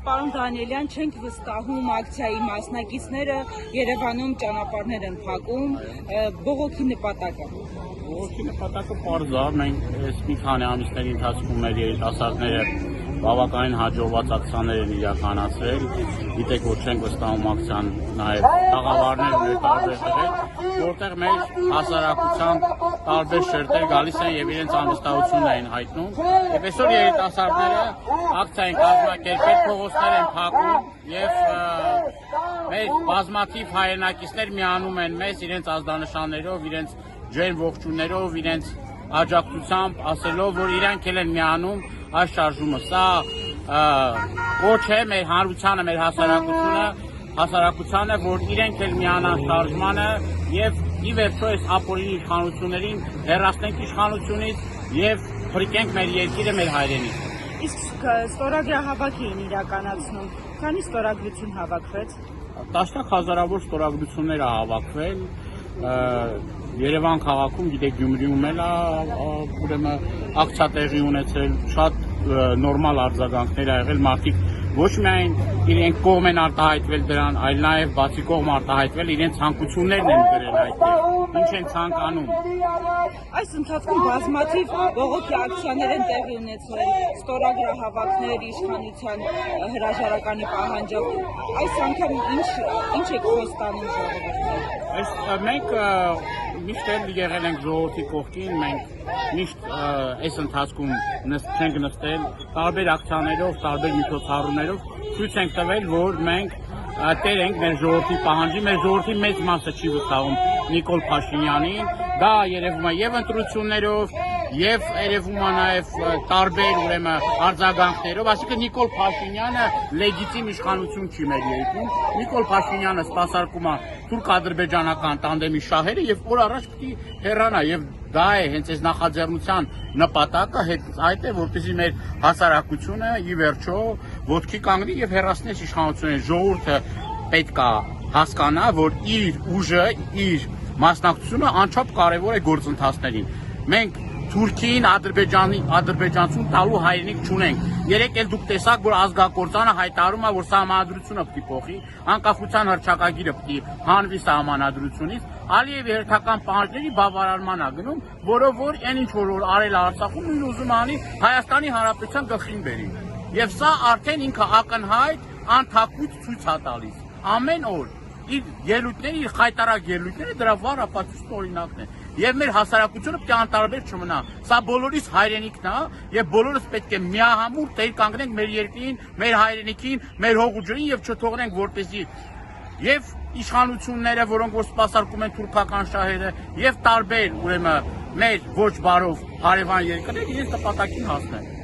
Պարոն Դանիելյան, չենք վստահում ակցիայի մասնակիցները Երևանում ճանապարհներ են փակում, բողոքի նպատակը։ Բողոքի նպատակը պարզ է, մենք այս մի քանի ամիսների ընթացքում մեր երիտասարդները բավականին հաջողված ակցիաներ են իրականացրել, գիտեք, որ չենք վստահում ակցիան նաև տաղավարներ ուներ տարբեր տեղեր, որտեղ մեր հասարակության տարբեր շերտեր գալիս են եւ իրենց անվստահությունն են հայտնում, եւ այսօր երիտասարդները ակցիա են կազմակերպել, փողոցներ են փակում եւ մեր բազմաթիվ հայրենակիցներ միանում են մեզ իրենց ազդանշաններով, իրենց ջերմ ողջույններով, իրենց աջակցությամբ, ասելով, որ իրանք էլ են միանում այս շարժումը, սա կոչ է մեր հանրությանը, մեր հասարակությանը, որ իրենք էլ միանան շարժմանը եւ ի վերջո այս ապօրինի իշխանություններին հեռացնենք իշխանությունից եւ փրկենք մեր երկիրը, մեր հայրենիքը։ Իսկ ստորագրահավաք էին իրականացնում, քանի ստորագրություն հավաքվեց։ Տասնյակ հազարավոր ստորագրություններ ա հավաքվել, Երևան քաղաքում, գիտեք, Գյումրիում էլ ուրեմն ակցիա տեղի ունեցել, շատ նորմալ արձագանքներ ա եղել, մարդիկ ոչ միայն իրենք կողմ են արտահայտվել դրան, այլ նաև բացի կողմ արտահայտվել, իրենց ցանկություններն են գրել այդտեղ, ինչ են ցանկանում։ Այս ընթացքում բազմաթիվ բողոքի ակցիաներ են տեղի ունեցել, ստորագրահավաքներ իշխանության հրաժարականի պահանջով։ Այս անգամ ինչ եք խոստանում ժողովրդին։ Մենք միշտ եղել ենք ժողովրդի կողքին, մենք միշտ այս ընթացքում չենք նստել, տարբեր ակցիաներով, տարբեր միջոցառումներով ցույց ենք տվել, որ մենք տեր ենք մեր ժողովրդի պահանջի, մեր ժողովրդի մեծ մասը չի վստահում Նիկոլ Փաշինյանին, դա երևում է եւ ընտրություններով, եւ երևում է նաեւ տարբեր ուրեմն արձագանքներով, այսինքն Նիկոլ Փաշինյանը լեգիտիմ իշխանություն չի մեր երկրում, Նիկոլ Փաշինյանը սպասարկում է թուրք-ադրբեջանական տանդեմի շահերը եւ օր առաջ պիտի հեռանա եւ դա է հենց այս նախաձեռնության նպատակը, այդ է, որպեսզի մեր հասարակությունը ի վերջո ոտքի կանգնի եւ հեռացնի այս իշխանությունները։ Ժողովուրդը պետք է հասկանա, որ իր ուժը, իր մասնակցությունը անչափ կարևոր է գործընթացներին։ Մենք Թուրքիին, ադրբեջանցուն տալու հայրենիք չունենք։ Երեք էլ դուք տեսաք, որ ազգակործանը հայտարարում է, որ սահմանադրությունը պիտի փոխի, անկախության հռչակագիրը պիտի հանվի սահմանադրությունից, Ալիևի հերթական պահանջների բավարարման է գնում, որով որ այն ինչ որ արել է Արցախում, նույն ուզում անի Հայաստանի Հանրապետության գլխին բերի։ Եվ սա արդեն ինքը ակնհայտ անթակույց ցույց է տալիս։ Ամեն օր իր ելույթները, իր խայտարակ ելույթները դրա վառ ապացույց օրինակն է։ Եվ մեր հասարակությունը պետք է անտարբեր չմնա։ Սա բոլորիս հայրենիքն է, եւ բոլորս պետք է միահամուռ տեր կանգնենք մեր երկրին, մեր հայրենիքին, մեր հողուջերին եւ չթողնենք որպեսզի եւ իշխանությունները, որոնք որ սպասարկում են թուրքական շահերը, եւ տարբեր ուրեմն մեր ոչ բարով հարևան երկրներ իրենց նպատակին հասնեն։